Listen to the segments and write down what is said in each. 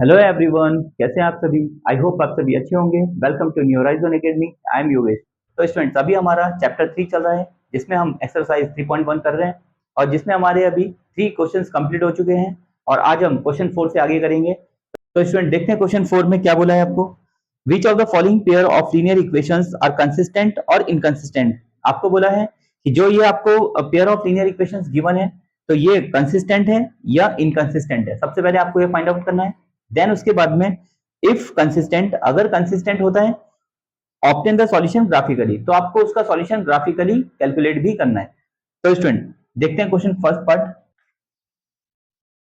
Hello everyone, कैसे हैं आप सभी। आई होप आप सभी अच्छे होंगे। Welcome to New Horizon Academy. I am Yogesh. तो स्टूडेंट्स, अभी हमारा चैप्टर 3 चल रहा है जिसमें हम एक्सरसाइज 3.1 कर रहे हैं और जिसमें हमारे अभी 3 क्वेश्चंस कंप्लीट हो चुके हैं और आज हम क्वेश्चन 4 से आगे करेंगे। तो स्टूडेंट देखते हैं क्वेश्चन 4 में क्या बोला है आपको। Which of the following pair of linear equations are consistent और इनकंसिस्टेंट। आपको बोला है कि जो ये आपको pair of linear equations given है तो ये कंसिस्टेंट है या इनकंसिस्टेंट है। सबसे पहले आपको ये फाइंड आउट करना है। देन उसके बाद में इफ कंसिस्टेंट, अगर कंसिस्टेंट होता है, ऑब्टेन द सॉल्यूशन ग्राफिकली, तो आपको उसका सॉल्यूशन ग्राफिकली कैलकुलेट भी करना है। तो स्टूडेंट देखते हैं question first part.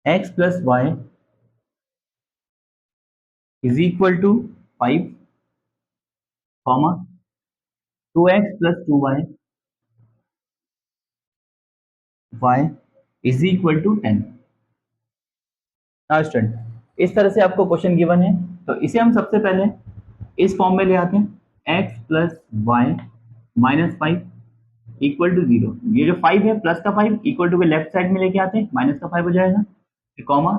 x plus y is equal to 5 comma 2x plus 2y y is equal to 10। Student इस तरह से आपको क्वेश्चन गिवन है तो इसे हम सबसे पहले इस फॉर्म में ले आते हैं। x plus y minus 5 equal to 0। ये जो 5 है प्लस का 5 इक्वल टू के लेफ्ट साइड में लेके आते हैं, माइनस का 5 हो जाएगा, comma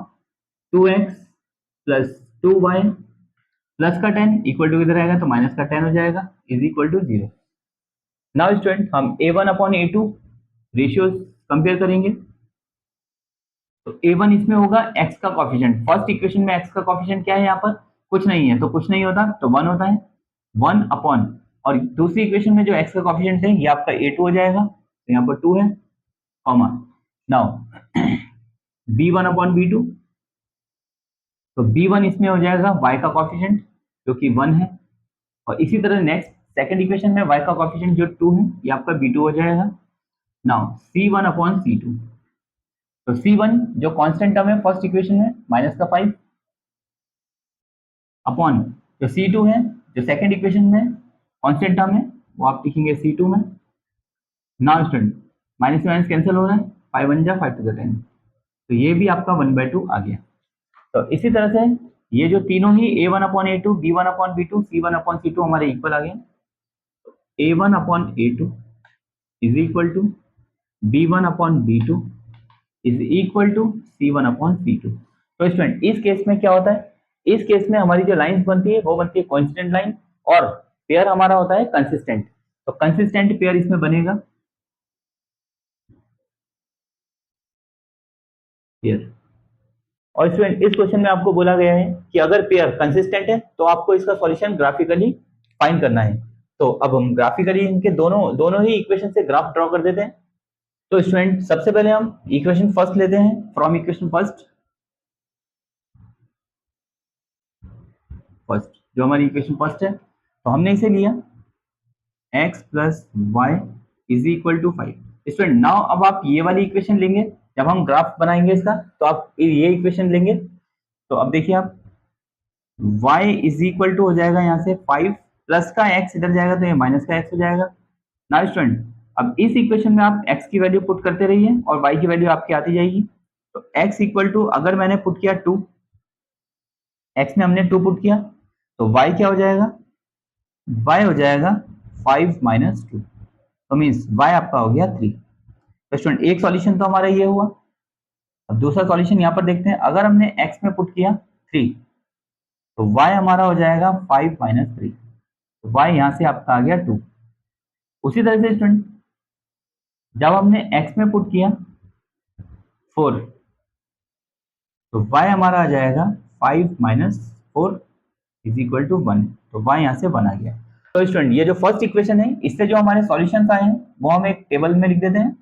2x plus 2y plus का 10 इक्वल टू इधर आएगा तो माइनस का 10 हो जाएगा, is equal to 0। Now student हम a1 upon a2 ratios compare करेंगे। तो a1 इसमें होगा x का कॉफिशिएंट। फर्स्ट इक्वेशन में x का कॉफिशिएंट क्या है, यहाँ पर कुछ नहीं है तो कुछ नहीं होता तो 1 होता है, 1 अपॉन, और दूसरी इक्वेशन में जो x का कॉफिशिएंट है ये आपका a2 हो जाएगा तो यहाँ पर 2 है, comma now b1 upon b2, तो b1 इसमें हो जाएगा y का कॉफिशिएंट जो कि 1 है, और इसी तरह नेक्स्ट सेकंड इक्वेशन में y का कॉफिशिएंट जो 2 है ये आपका b2 हो जाएगा। नाउ c1 अपॉन c2, तो c1 जो कांस्टेंट टर्म है फर्स्ट इक्वेशन में माइनस का 5 अपॉन जो c2 है जो सेकंड इक्वेशन में कांस्टेंट टर्म है वो आप लिखेंगे c2 में। नाउ स्टूडेंट माइनस से माइनस कैंसिल हो रहा है, 5 1 जा 5 टू द 10, तो ये भी आपका 1/2 आ गया। तो इसी तरह से ये जो तीनों ही a1 upon a2 b1 upon b2 c1 upon c2 हमारे इक्वल आ गए। a1 upon a2 is equal to b1 upon b2 is equal to c1 upon c2। तो स्टूडेंट इस केस में क्या होता है, इस केस में हमारी जो लाइंस बनती है वो बनती है कांस्टेंट लाइन और पेयर हमारा होता है कंसिस्टेंट। तो कंसिस्टेंट पेयर इसमें बनेगा पेयर। और स्टूडेंट इस क्वेश्चन में आपको बोला गया है कि अगर पेयर कंसिस्टेंट है तो आपको इसका सॉल्यूशन ग्राफिकली फाइंड करना है। तो अब हम ग्राफिकली इनके दोनों दोनों ही इक्वेशन से ग्राफ ड्रॉ कर देते हैं। तो स्टूडेंट सबसे पहले हम इक्वेशन फर्स्ट लेते हैं, फ्रॉम इक्वेशन फर्स्ट फर्स्ट जो हमारी इक्वेशन फर्स्ट है तो हमने इसे लिया x plus y is equal to 5। Student now अब आप ये वाली इक्वेशन लेंगे, जब हम ग्राफ बनाएंगे इसका तो आप ये इक्वेशन लेंगे। तो अब देखिए आप y इज इक्वल टू हो जाएगा यहाँ से 5 प्लस का x इधर जाएगा तो ये माइनस का x हो जाएगा। नाउ स्टूडेंट अब इस इक्वेशन में आप x की वैल्यू पुट करते रहिए और y की वैल्यू आपकी आती जाएगी। तो x इक्वल टू अगर मैंने पुट किया 2, x में हमने 2 पुट किया तो y क्या हो जाएगा, y हो जाएगा 5 माइनस 2, तो मीन्स y आपका हो गया 3। तो स्टूडेंट एक सॉल्यूशन तो हमारा ये हुआ। अब दूसरा सॉल्यूशन यहाँ पर देखते हैं, अगर हमने x में पुट किया 3 तो y हमारा हो जाएगा 5 माइनस 3, तो y यहाँ से आपका आ गया 2। उसी तरह से स्टूडेंट जब हमने x में पुट किया 4 तो y हमारा आ जाएगा 5 माइनस 4 इज इक्वल टू 1, तो y यहाँ से 1 आ गया। तो स्टूडेंट ये जो फर्स्ट इक्वेशन है इससे जो हमारे सॉल्यूशंस आए हैं वो हम एक टेबल में लिख देते हैं।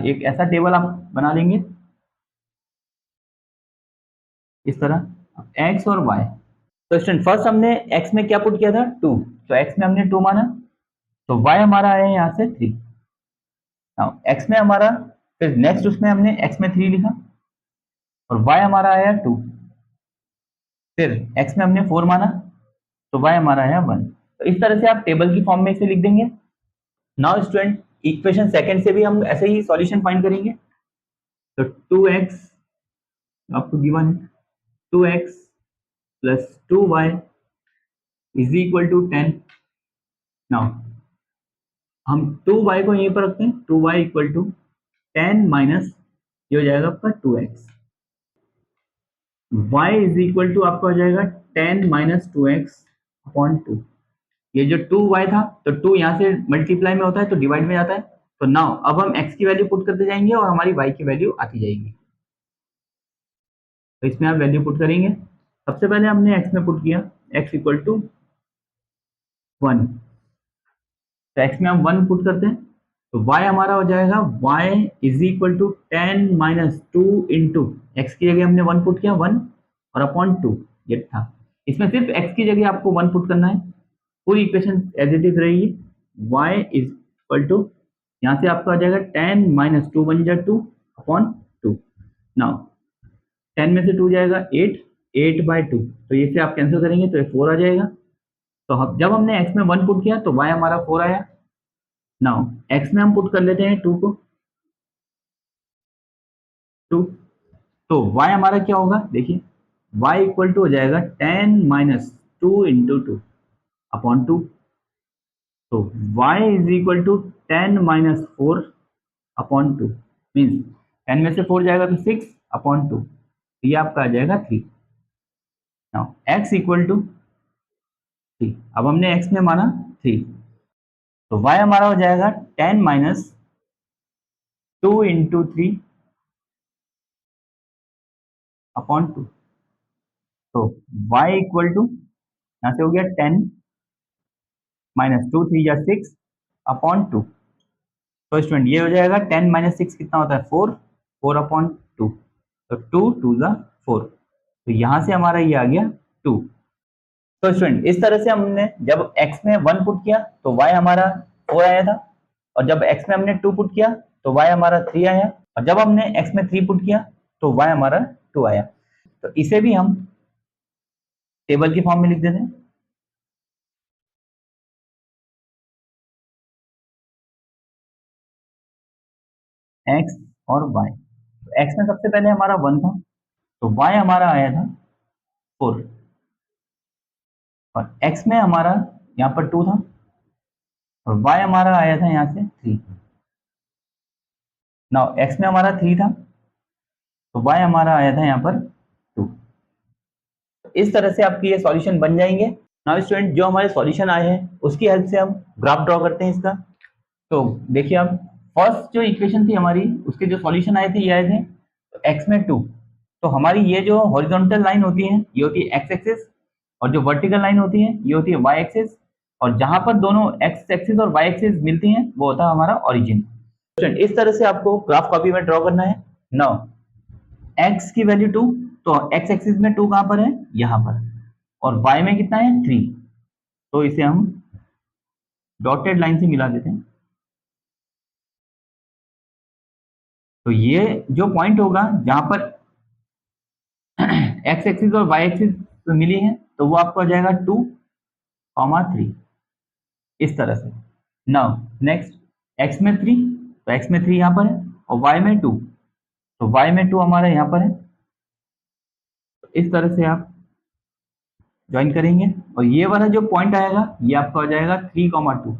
एक ऐसा टेबल आप बना लेंगे इस तरह, x और y। तो स्टूडेंट फर्स्ट हमने x में क्या पुट किया था 2, तो x में हमने 2 माना, तो y हमारा आया यहाँ से 3। x में हमारा, फिर नेक्स्ट उसमें हमने x में 3 लिखा और y हमारा आया 2, फिर x में हमने 4 माना तो y हमारा आया 1। तो इस तरह से आप टेबल की फॉर्म में इसे लिख देंगे। नाउ स्टूडेंट इक्वेशन सेकंड से भी हम ऐसे ही सॉल्यूशन फाइंड करेंगे। तो 2x आपको गिवन है, 2x plus 2y is equal to 10। Now हम 2y को यहीं पर रखते हैं, 2y इक्वल टू 10 माइनस ये हो जाएगा आपका 2x। y is equal to आपका हो जाएगा 10 माइनस 2x अपॉन 2। ये जो 2y था तो 2 यहाँ से मल्टीप्लाई में होता है तो डिवाइड में जाता है। तो नाउ अब हम x की वैल्यू पुट करते जाएंगे और हमारी y की वैल्यू आती जाएगी। तो इसमें आप वैल्यू पुट करेंगे। सबसे पहले हमने x में पुट किया x इक्वल टू 1। तो x में हम 1 पुट करते हैं तो y हमारा हो जाएगा y is equal to 10 minus 2 into x की जगह हमने 1 पुट किया 1 और अपॉन 2 ये था। इसमें सिर्फ x की जगह आपको 1 पुट करना है, पूरी इक्वेशन एज इट इज रहेगी। y इज इक्वल टू यहाँ से आपका हो जाएगा 10 माइनस 2 बन जाए 2 अपॉन 2। नाउ 10 में से 2 जाएगा 8, 8 बाई 2 तो ये से आप कैंसिल करेंगे तो ये 4 आ जाएगा। तो जब हमने x में 1 पुट किया तो y हमारा 4 आया। नाउ x में हम पुट कर लेते हैं 2 को 2। तो y हमारा क्या होगा देखिए y इक्वल टू हो जाएगा 10 माइनस 2 इंटू 2 अपॉन 2। तो y is equal to 10 minus 4 upon 2 means 10 में से 4 जाएगा तो 6 अपॉन 2 ये आपका आ जाएगा 3। Now x equal to 3। अब हमने x में माना 3 तो y हमारा हो जाएगा 10 माइनस 2 इंटू 3 अपॉन 2। तो y इक्वल टू यहाँ से हो गया 10 माइनस 2 3 या 6 अपॉन 2। तो स्टूडेंट ये हो जाएगा 10 माइनस 6 कितना होता है 4, 4 अपॉन 2 तो 2 2 ज़ा 4। तो यहाँ से हमारा ये आ गया 2। तो स्टूडेंट इस तरह से हमने जब x में 1 पुट किया तो y हमारा 4 आया था, और जब x में हमने 2 पुट किया तो y हमारा 3 आया, और जब हमने x में 3 पुट किया तो y हमारा 2 आया। तो इसे भी हम टेबल की फॉर्म में लिख देते हैं। x और y, तो x में सबसे पहले हमारा 1 था तो y हमारा आया था 4, और x में हमारा यहाँ पर 2 था और y हमारा आया था यहाँ से 3। नाउ x में हमारा 3 था तो y हमारा आया था यहाँ पर 2। इस तरह से आपकी ये सॉल्यूशन बन जाएंगे। नाउ स्टूडेंट जो हमारे सॉल्यूशन आए हैं उसकी हेल्प से हम ग्राफ ड्रॉ करते हैं इसका। तो देखिए आप फर्स्ट जो इक्वेशन थी हमारी उसके जो सॉल्यूशन आए थे ये आए थे तो x में 2। तो हमारी ये जो हॉरिजॉन्टल लाइन होती है ये होती है x एक्सिस, और जो वर्टिकल लाइन होती है ये होती है y एक्सिस, और जहां पर दोनों x एक्सिस और y एक्सिस मिलती हैं वो होता है हमारा ओरिजिन। इस तरह से आपको ग्राफ कॉपी में ड्रॉ करना है। नाउ x की वैल्यू 2 तो x एक्सिस में 2 कहां पर है यहां पर, और y में कितना है 3, तो इसे हम डॉटेड लाइन से मिला देते हैं। तो ये जो पॉइंट होगा जहां पर x एक्सिस और y एक्सिस मिली है तो वो आपको आ जाएगा 2, 3 इस तरह से। नाउ नेक्स्ट x में 3 तो x में 3 यहाँ पर है, और y में 2 तो y में 2 हमारा यहाँ पर है। तो इस तरह से आप ज्वाइन करेंगे और ये वाला जो पॉइंट आएगा ये आपका हो जाएगा 3, 2।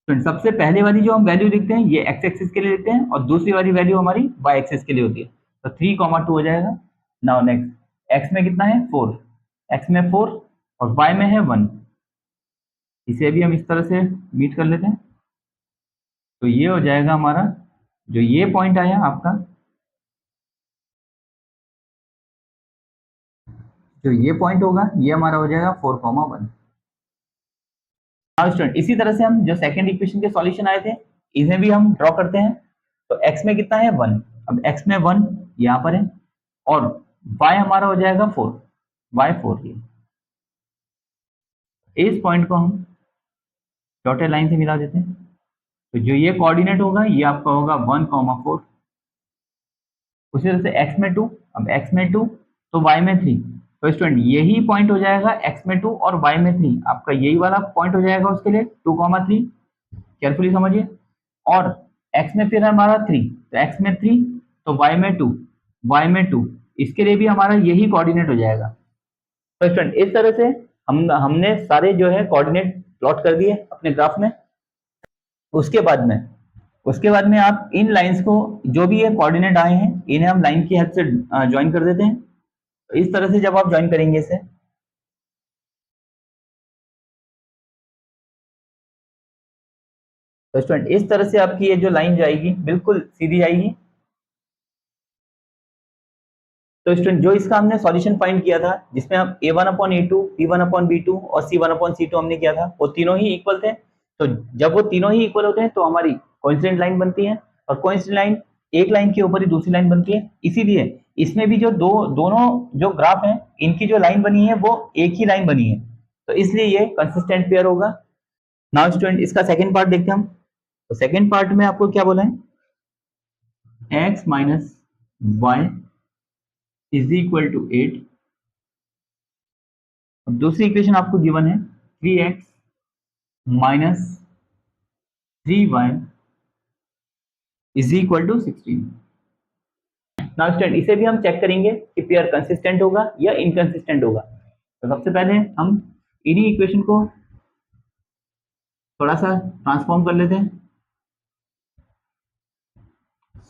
तो सबसे पहले वाली जो हम वैल्यू लिखते हैं ये x एक्सिस के लिए लिखते हैं और दूसरी वाली वैल्यू हमारी y एक्सिस के लिए होती है। तो 3, 2 हो जाएगा। नाउ नेक्स्ट x में कितना है 4, x में 4 और y में है 1, इसे भी हम इस तरह से मीट कर लेते हैं। तो ये हो जाएगा हमारा जो ये पॉइंट आया आपका, जो ये पॉइंट होगा ये हमारा हो जाएगा 4, 1। नाउ स्टूडेंट इसी तरह से हम जो सेकंड इक्वेशन के सॉल्यूशन आए थे इन्हें भी हम ड्रॉ करते हैं। तो x में कितना है 1, अब x में 1 यहाँ पर है, और y हमारा हो जाएगा 4, y 4 ये। इस पॉइंट को हम डॉटेड लाइन से मिला देते हैं। तो जो ये कोऑर्डिनेट होगा ये आपका होगा 1, 4। उसी तरह से x में 2, अब x में 2 तो y में 3। तो स्टूडेंट यही पॉइंट हो जाएगा x में 2 और y में 3, आपका यही वाला पॉइंट हो जाएगा उसके लिए 2, 3। केयरफुली समझिए। और x में फिर हमारा 3 तो x में 3 तो y में 2, y में 2, इसके लिए भी हमारा यही कोऑर्डिनेट हो जाएगा। तो स्टूडेंट इस तरह से हमने सारे जो है कोऑर्डिनेट प्लॉट कर दिए अपने ग्राफ में। उसके बाद में उसके बाद में आप इन लाइंस को, जो भी ये कोऑर्डिनेट आए हैं, इन्हें हम लाइन की हेल्प से ज्वाइन कर देते हैं। तो इस तरह से जब आप ज्वाइन करेंगे इसे, तो स्टूडेंट इस तरह से आपकी ये जो लाइन जाएगी बिल्कुल सीधी जाएगी। तो स्टूडेंट जो इसका हमने सॉल्यूशन फाइंड किया था, जिसमें हम a1/a2, b1/b2 और c1/c2 हमने किया था, वो तीनों ही इक्वल थे। तो जब वो तीनों ही इक्वल होते हैं तो हमारी कोइंसिडेंट लाइन बनती है, और कोइंसिडेंट लाइन एक लाइन के ऊपर ही दूसरी लाइन बनती है। इसीलिए इसमें भी जो दोनों जो ग्राफ हैं, इनकी जो लाइन बनी है वो एक ही लाइन बनी है, तो इसलिए ये कंसिस्टेंट पेयर होगा। नाउ स्टूडेंट इसका सेकंड पार्ट देखते हैं हम। तो सेकंड पार्ट में आपको क्या बोला है, x minus y is equal to 8। अब दूसरी इक्वेशन आपको गिवन है 3x minus 3y is equal to 16। Now student इसे भी हम चेक करेंगे कि पेयर कंसिस्टेंट होगा या इनकंसिस्टेंट होगा। तो सबसे पहले हम इन्हीं इक्वेशन को थोड़ा सा ट्रांसफॉर्म कर लेते हैं।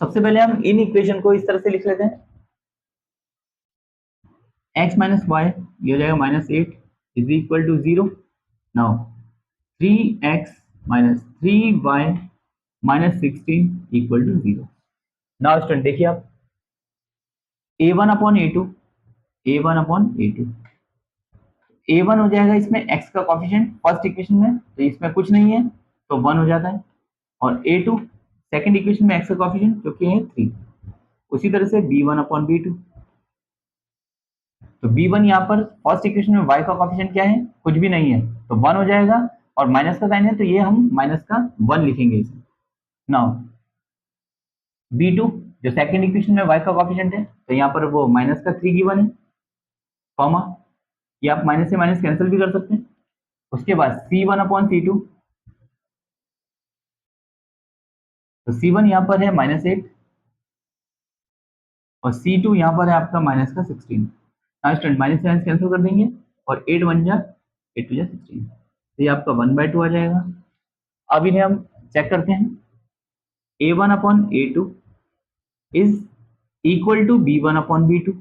सबसे पहले हम इन इक्वेशन को इस तरह से लिख लेते हैं, x माइनस वाई, ये हो जाएगा -8 is equal to 0। Now 3x minus 3y minus 16 equal to 0। Now student देखिए आप, a1/a2, a1/a2, a1 हो जाएगा इसमें x का कॉफिशिएंट फर्स्ट इक्वेशन में, तो इसमें कुछ नहीं है तो 1 हो जाता है, और a2 सेकंड इक्वेशन में x का कॉफिशिएंट जो कि है 3। उसी तरह से b1/b2, तो b1 यहाँ पर फर्स्ट इक्वेशन में y का कॉफिशिएंट क्या है, कुछ भी नहीं है, तो 1 हो जाएगा, और माइनस का साइन है तो ये हम माइनस का 1 लिखेंगे इसमें। नाउ b2 जो सेकंड इक्वेशन में y का कॉफिशिएंट है, तो यहाँ पर वो माइनस का 3 गिवन है, कॉमा, ये आप माइनस से माइनस कैंसिल भी कर सकते हैं। उसके बाद c1/c2, तो c1 यहाँ पर है -8 और c2 यहाँ पर है आपका माइनस का 16। स्टूडेंट माइनस से माइनस कैंसिल कर देंगे, और 8 1 जा 8 2 जा 16, तो ये आपका 1/2 आ जाएगा। अब इन्हें हम चेक करते हैं, a1/a2 is equal to b1/b2।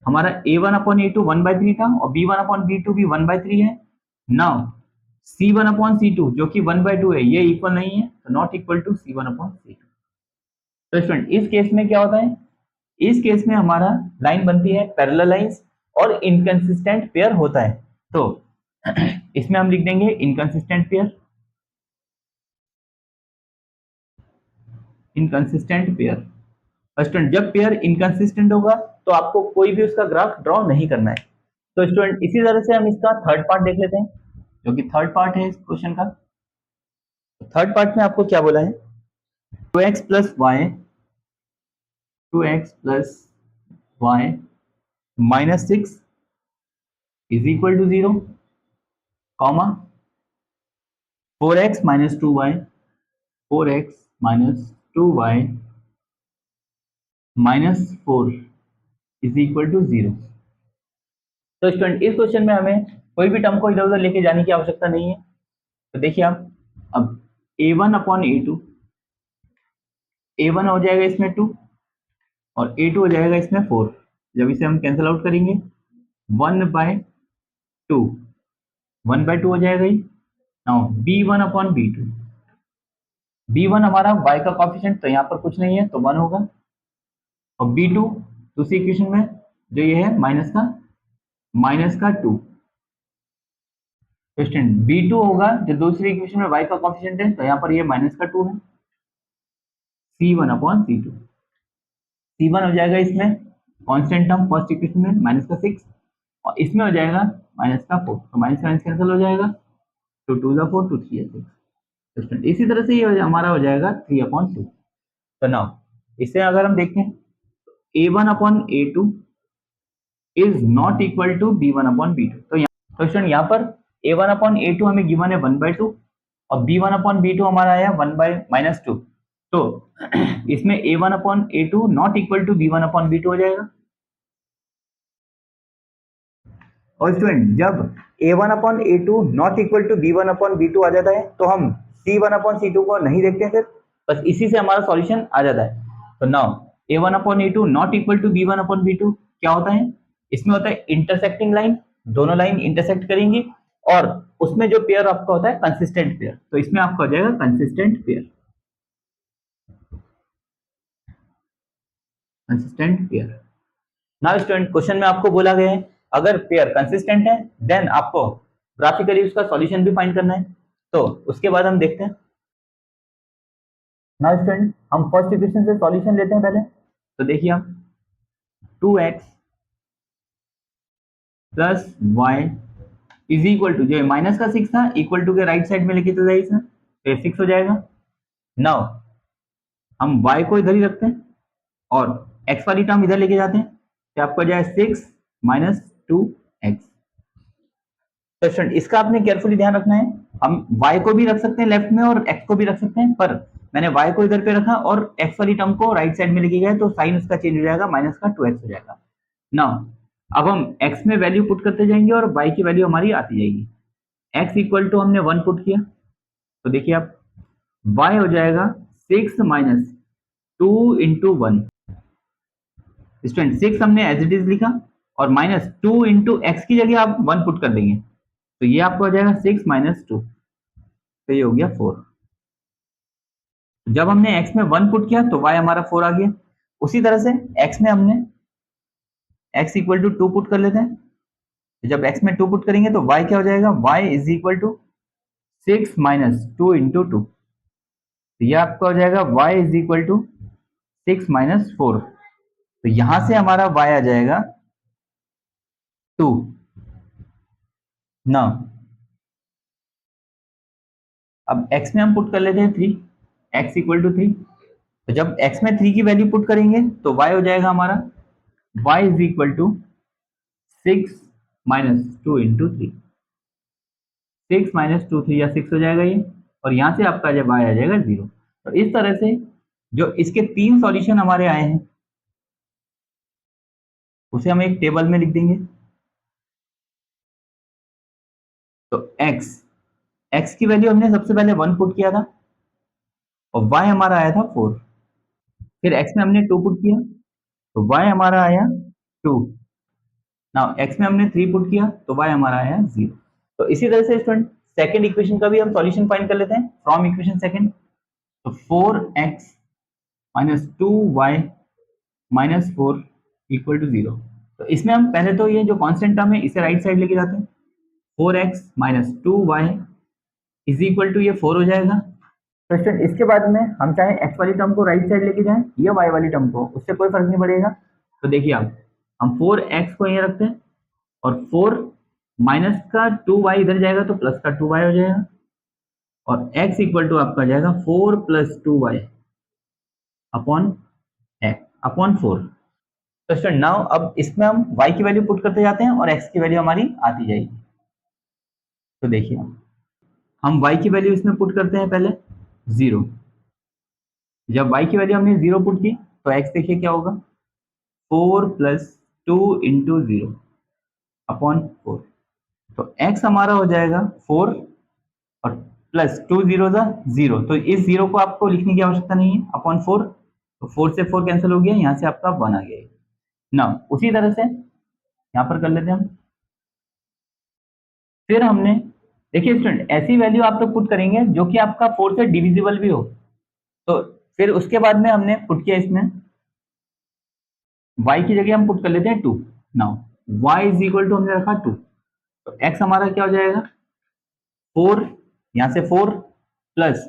हमारा a1/a2 1/3 था, और b1/b2 भी 1/3 है। नाउ c1/c2 जो कि 1/2 है, ये इक्वल नहीं है, तो नॉट इक्वल टू c1/c2। तो स्टूडेंट इस केस में क्या होता है, इस केस में हमारा लाइन बनती है पैरेलल लाइंस, और इनकंसिस्टेंट पेयर होता है। तो इसमें हम लिख देंगे inconsistent pair, inconsistent pair. Student जब पेयर इनकंसिस्टेंट होगा तो आपको कोई भी उसका ग्राफ ड्रॉ नहीं करना है। तो स्टूडेंट इसी तरह से हम इसका थर्ड पार्ट देख लेते हैं, जो कि थर्ड पार्ट है इस क्वेश्चन का। थर्ड पार्ट में आपको क्या बोला है, 2x plus y, 2x plus y minus 6 is equal to 0, comma 4x minus 2y, 4x minus 2y minus 4 is equal to 0। तो स्टूडेंट इस क्वेश्चन में हमें कोई भी टर्म को इधर उधर लेके जाने की आवश्यकता नहीं है। तो देखिए आप, अब a1/a2, a1 हो जाएगा इसमें 2, और a2 हो जाएगा इसमें 4। जब इसे हम कैंसिल आउट करेंगे, 1/2, 1/2 हो जाएगा ही। नाउ b1/b2, b1 हमारा y का कॉफिशिएंट, तो यहाँ पर कुछ नहीं है तो 1 होगा, और b2 दूसरी इक्वेशन में जो ये है माइनस का 2। क्वेश्चन b2 होगा जो दूसरी इक्वेशन में y का कॉफिशिएंट है, तो यहाँ पर ये माइनस का 2 है, c1/c2, c1 हो जाएगा इसमें कांस्टेंट टर्म फर्स्ट इक्वेशन में माइनस का 6, और इसमें हो जाएगा माइनस का 4, तो माइनस माइनस कैंसिल हो जाएगा, तो 2 जा 4, 2 3 6। तो इसी तरह से ये हमारा हो जाएगा 3/2। तो नाउ इसे अगर हम देखें, a1/a2 is not equal to b1/b2। तो स्टूडेंट यहाँ पर a1/a2 हमें गिवन है 1/2, और b1/b2 हमारा आया 1/-2। तो इसमें a1/a2 not equal to b1/b2 हो जाएगा। और स्टूडेंट जब a1/a2 not equal to b1/b2 आ जाता है, तो हम C1/C2 को नहीं देखते हैं, फिर बस इसी से हमारा सॉल्यूशन आ जाता है। तो now A1/A2 not equal to B1/B2 क्या होता है, इसमें होता है इंटरसेक्टिंग लाइन, दोनों लाइन इंटरसेक्ट करेंगी और उसमें जो पेयर आपका होता है कंसिस्टेंट पेयर, तो इसमें आपका हो जाएगा consistent pair, consistent pair. Now student, question में आपको बोला गया है अगर पेयर कंसिस्टेंट है देन आपको ग्राफिकली उसका सॉल्यूशन भी फाइंड करना है। तो उसके बाद हम देखते हैं। नाउ स्टूडेंट, हम फर्स्ट इक्वेशन से सॉल्यूशन लेते हैं पहले। तो देखिए आप 2x plus y is equal to, जो माइनस का 6 था इक्वल टू के राइट साइड में लेके चला जाइए इसमें, तो ये 6 हो जाएगा। नाउ हम y को इधर ही रखते हैं और x वाली टर्म इधर लेके जाते हैं, तो आपको हो जाएगा 6 माइनस 2x। तो स्टूडेंट इसका आपने केयरफुली ध्यान रखना है, हम y को भी रख सकते हैं लेफ्ट में और x को भी रख सकते हैं, पर मैंने y को इधर पे रखा और x वाली टर्म को राइट साइड में लेके गया, तो साइन उसका चेंज हो जाएगा, माइनस का 2x हो जाएगा। नाउ अब हम x में वैल्यू पुट करते जाएंगे और y की वैल्यू हमारी आती जाएगी। x इक्वल टू हमने 1 पुट किया, तो देखिए आप y हो जाएगा 6 माइनस 2 इंटू 1। स्टूडेंट 6 हमने एज इट इज लिखा और माइनस 2 इंटू एक्स की जगह आप 1 पुट कर देंगे, तो ये आपको हो जाएगा 6 माइनस 2, तो ये हो गया 4। जब हमने x में 1 पुट किया तो y हमारा 4 आ गया। उसी तरह से x में हमने x इक्वल टू 2 पुट कर लेते हैं, जब x में 2 पुट करेंगे तो y क्या हो जाएगा, y is equal to 6 minus 2 into 2, तो ये आपका हो जाएगा y is equal to 6 minus 4, तो यहां से हमारा y आ जाएगा 2। ना अब x में हम पुट कर लेते हैं 3, x इक्वल टू 3, तो जब x में 3 की वैल्यू पुट करेंगे तो y हो जाएगा हमारा y is equal to 6 minus 2 into 3, 6 minus 2 3 या 6 हो जाएगा ये, और यहाँ से आपका जब y आ जाएगा 0। तो इस तरह से जो इसके 3 सॉल्यूशन हमारे आए हैं उसे हम एक टेबल में लिख देंगे। तो x की वैल्यू हमने सबसे पहले 1 पुट किया था और y हमारा आया था 4, फिर x में हमने 2 पुट किया तो y हमारा आया 2, नाउ x में हमने 3 पुट किया तो y हमारा आया 0। तो इसी तरह से स्टूडेंट सेकंड इक्वेशन का भी हम सॉल्यूशन फाइंड कर लेते हैं फ्रॉम इक्वेशन सेकंड। तो 4x minus 2y minus 4 equal to 0। तो इसमें हम पहले तो ये जो कांस्टेंट टर्म है इसे राइट साइड लेके जाते हैं, 4x minus 2y is equal to ये 4 हो जाएगा। तो स्टूडेंट इसके बाद में हम चाहे x वाली टर्म को राइट साइड लेके जाएं या y वाली टर्म को, उससे कोई फर्क नहीं पड़ेगा। तो देखिए आप, हम 4x को यहाँ रखते हैं और 4 माइनस का 2y इधर जाएगा तो प्लस का 2y हो जाएगा, और x इक्वल टू आपका जाएगा 4 plus 2y upon x upon 4। तो स्टूडेंट नाउ अब इसमें हम y की वैल्यू पुट करते जाते हैं और x की वैल्यू हमारी आती जाएगी। तो देखिए हम y की वैल्यू इसमें पुट करते हैं पहले 0, जब y की वैल्यू हमने 0 पुट की तो x देखिए क्या होगा, 4 प्लस 2 इंटू 0 अपॉन 4, तो x हमारा हो जाएगा 4 और प्लस 2 जीरो ज़ा 0, तो इस 0 को आपको लिखने की आवश्यकता नहीं है, अपॉन 4, तो 4 से 4 कैंसिल हो गया, यहाँ से आपका 1 आ गया। ना उसी तरह से यहाँ पर कर लेते हैं हम, फिर हमने देखिए स्टूडेंट ऐसी वैल्यू आप तो पुट करेंगे जो कि आपका 4 से डिविजिबल भी हो, तो फिर उसके बाद में हमने पुट किया इसमें y की जगह हम पुट कर लेते हैं 2। Now y is equal to हमने रखा 2, तो x हमारा क्या हो जाएगा 4, यहाँ से 4 प्लस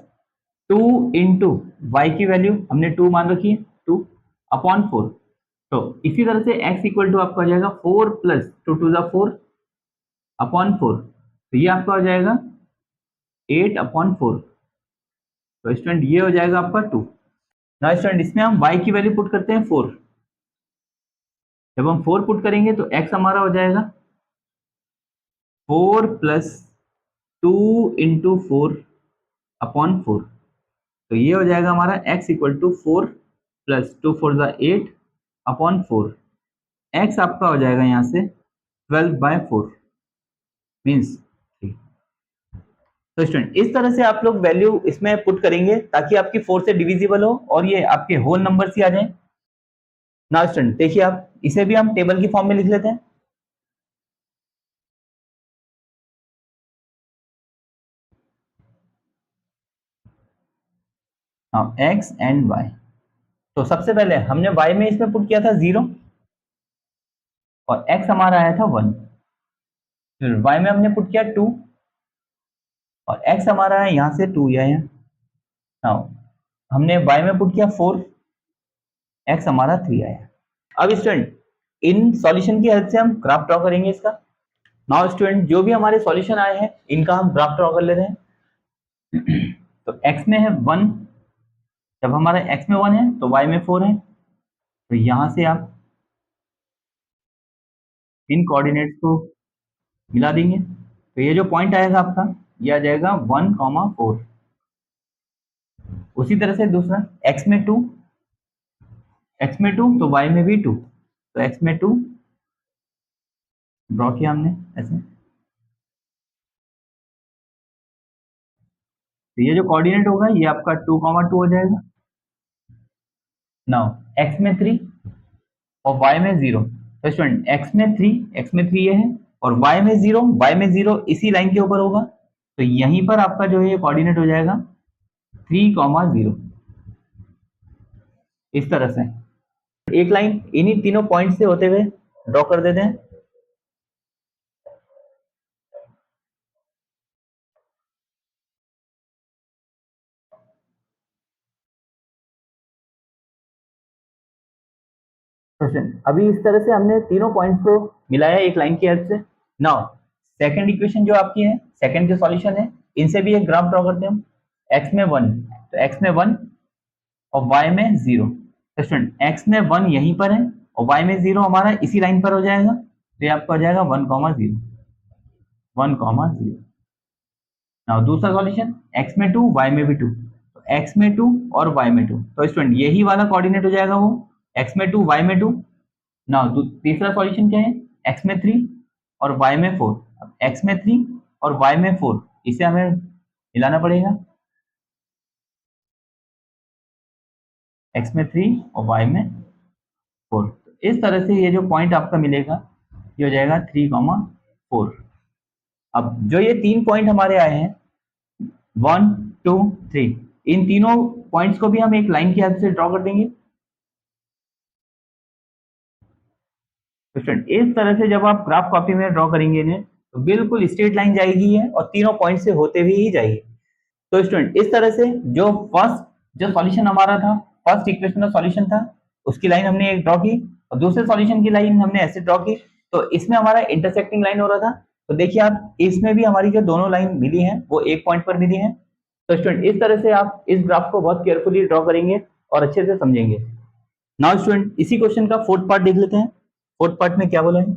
2 इंटू वाई की वैल्यू हमने 2 मान रखी है 2 अपॉन 4, तो इसी तरह से x इक्वल टू आपका हो जाएगा 4 प्लस 2 टू ज़ा 4 अपॉन 4, तो ये आपका हो जाएगा 8 अपॉन 4, तो स्टूडेंट ये हो जाएगा आपका 2। ना स्टूडेंट इसमें हम y की वैल्यू पुट करते हैं 4, जब हम 4 पुट करेंगे तो x हमारा हो जाएगा 4 प्लस 2 इंटू 4 अपॉन 4, तो ये हो जाएगा हमारा x इक्वल टू 4 प्लस 2 4 ज़ा 8 अपॉन 4, x आपका हो जाएगा यहाँ से 12/4 मीन्स 3। तो स्टूडेंट इस तरह से आप लोग वैल्यू इसमें पुट करेंगे ताकि आपकी 4 से डिविजिबल हो और ये आपके होल नंबर ही आ जाए। ना स्टूडेंट देखिए, आप इसे भी हम टेबल की फॉर्म में लिख लेते हैं। हाँ, x एंड y। तो सबसे पहले हमने y में इसमें पुट किया था 0 और x हमारा आया था 1। फिर y में हमने पुट किया 2 और x हमारा है यहाँ से 2 आया। नाउ हमने y में पुट किया 4, x हमारा 3 आया। अब स्टूडेंट इन सॉल्यूशन की हेल्प से हम ग्राफ ड्रॉ करेंगे इसका। नाउ स्टूडेंट जो भी हमारे सॉल्यूशन आए हैं इनका हम ग्राफ ड्रॉ कर लेते हैं। तो x में है 1, जब हमारा x में 1 है तो y में 4 है, तो यहां से आप इन कोऑर्डिनेट्स को मिला देंगे तो ये जो पॉइंट आएगा आपका ये आ जाएगा 1,4। उसी तरह से दूसरा x में 2, x में 2 तो y में भी 2, तो x में 2 ड्रॉ किया हमने ऐसे। तो ये जो कोऑर्डिनेट होगा ये आपका 2,2 हो जाएगा। नाउ x में 3 और y में 0। तो स्टूडेंट x में 3 ये है और y में 0 इसी लाइन के ऊपर होगा, तो यहीं पर आपका जो है ये कोऑर्डिनेट हो जाएगा 3,0। इस तरह से एक लाइन इन्हीं तीनों पॉइंट से होते हुए ड्रॉ कर देते हैं। क्वेश्चन अभी इस तरह से हमने तीनों पॉइंट्स को मिलाया एक लाइन की हेल्प से। नाउ सेकंड इक्वेशन जो आपकी है, सेकंड जो सॉल्यूशन है, इनसे भी एक ग्राफ ड्रॉ करते हैं हम। x में 1 तो x में 1 और y में 0। तो स्टूडेंट x में 1 यहीं पर है और y में 0 हमारा इसी लाइन पर हो जाएगा, तो ये आपका हो जाएगा 1,0 1,0। नाउ दूसरा सॉल्यूशन x में 2 y में भी 2, तो x में 2 और y में 2, तो स्टूडेंट यही वाला कोऑर्डिनेट हो जाएगा वो x में 2 y में 2। नाउ तीसरा सॉल्यूशन क्या है, x में 3 और y में 4। अब x में 3 और y में 4 इसे हमें मिलाना पड़ेगा, x में 3 और y में 4। तो इस तरह से ये जो पॉइंट आपका मिलेगा ये हो जाएगा 3,4। अब जो ये 3 पॉइंट हमारे आए हैं 1 2 3, इन तीनों पॉइंट्स को भी हम एक लाइन की हेल्प से ड्रॉ कर देंगे। तो स्टूडेंट इस तरह से जब आप ग्राफ कॉपी में ड्रॉ करेंगे इन्हें तो बिल्कुल स्ट्रेट लाइन जाएगी है और तीनों पॉइंट से होते हुए ही जाएगी। तो स्टूडेंट इस तरह से जो फर्स्ट जो सॉल्यूशन हमारा था, फर्स्ट इक्वेशन का सॉल्यूशन था, उसकी लाइन हमने एक ड्रॉ की और दूसरे सॉल्यूशन की लाइन हमने ऐसे ड्रॉ की, तो इसमें हमारा इंटरसेक्टिंग लाइन हो रहा था। तो देखिए आप इसमें भी हमारी जो दोनों लाइन मिली है वो एक पॉइंट पर मिली है। तो स्टूडेंट इस तरह से आप इस ग्राफ को बहुत केयरफुली ड्रॉ करेंगे और अच्छे से समझेंगे। नाउ स्टूडेंट इसी क्वेश्चन का फोर्थ पार्ट देख लेते हैं। फोर्थ पार्ट में क्या बोला है,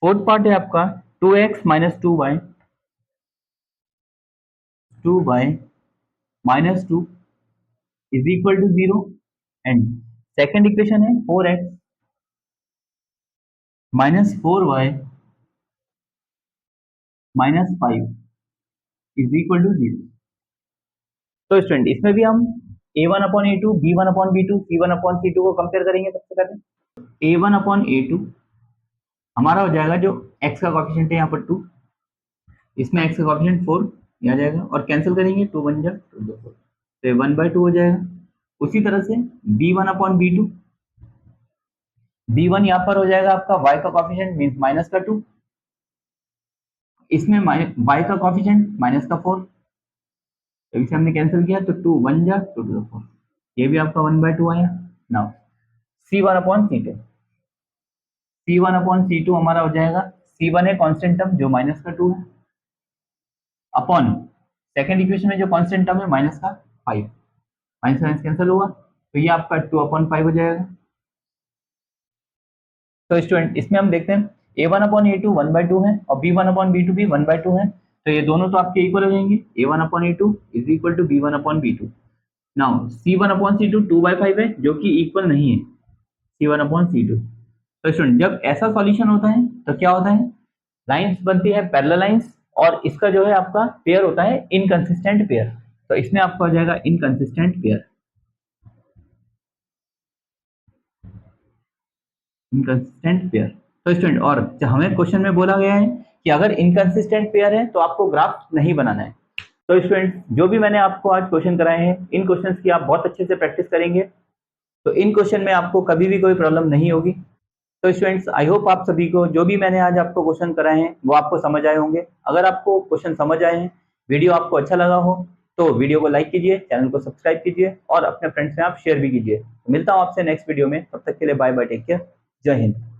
फोर्थ पार्ट है आपका 2x minus 2y minus 2 is equal to 0 and second equation है 4x minus 4y minus 5 is equal to 0। तो स्टूडेंट इसमें भी हम a1 upon a2 b1 upon b2 c1 upon c2 को कंपेयर करेंगे। सबसे पहले a1 अपॉन a2 हमारा हो जाएगा जो x का कोएफिशिएंट है यहाँ पर 2, इसमें x का कोएफिशिएंट 4 आ जाएगा और कैंसिल करेंगे 2 1 जा 2 2 4, तो ये 1/2 हो जाएगा। उसी तरह से b1 अपॉन b2, b1 यहाँ पर हो जाएगा आपका y का कोएफिशिएंट मींस माइनस का 2, इसमें y का कोएफिशिएंट माइनस का 4, तो इसे हमने कैंसिल किया तो 2 1 जा 2 2 4, ये भी आपका 1/2 आया। Now c1 upon c2, c1 upon c2 हमारा हो जाएगा, c1 है कांस्टेंट टर्म जो माइनस का 2 है अपॉन सेकेंड इक्वेशन में जो कांस्टेंट टर्म है माइनस का 5, माइनस माइनस कैंसिल हुआ तो ये आपका 2/5 हो जाएगा। तो स्टूडेंट इसमें हम देखते हैं a1 अपॉन a2 1/2 है और b1 अपॉन b2 भी 1/2 है, तो ये दोनों तो आपके इक्वल हो जाएंगे, a1 upon a2 is equal to b1 upon b2। Now c1 upon c2 2/5 है जो कि इक्वल नहीं है c1 अपॉन c2। तो स्टूडेंट जब ऐसा सॉल्यूशन होता है तो क्या होता है, लाइंस बनती है पैरेलल लाइंस, और इसका जो है आपका पेयर होता है इनकंसिस्टेंट पेयर। तो इसमें आपका हो जाएगा इनकंसिस्टेंट पेयर, इनकंसिस्टेंट पेयर। तो स्टूडेंट, और हमें क्वेश्चन में बोला गया है कि अगर इनकंसिस्टेंट पेयर है तो आपको ग्राफ नहीं बनाना है। तो स्टूडेंट, जो भी मैंने आपको आज क्वेश्चन कराए हैं, इन क्वेश्चंस की आप बहुत अच्छे से प्रैक्टिस करेंगे तो इन क्वेश्चन में आपको कभी भी कोई प्रॉब्लम नहीं होगी। तो स्टूडेंट्स, आई होप आप सभी को जो भी मैंने आज आपको क्वेश्चन कराए हैं वो आपको समझ आए होंगे। अगर आपको क्वेश्चन समझ आए हैं, वीडियो आपको अच्छा लगा हो, तो वीडियो को लाइक कीजिए, चैनल को सब्सक्राइब कीजिए और अपने फ्रेंड्स में आप शेयर भी कीजिए। मिलता हूँ आपसे नेक्स्ट वीडियो में, तब तक के लिए बाय बाय, टेक केयर, जय हिंद।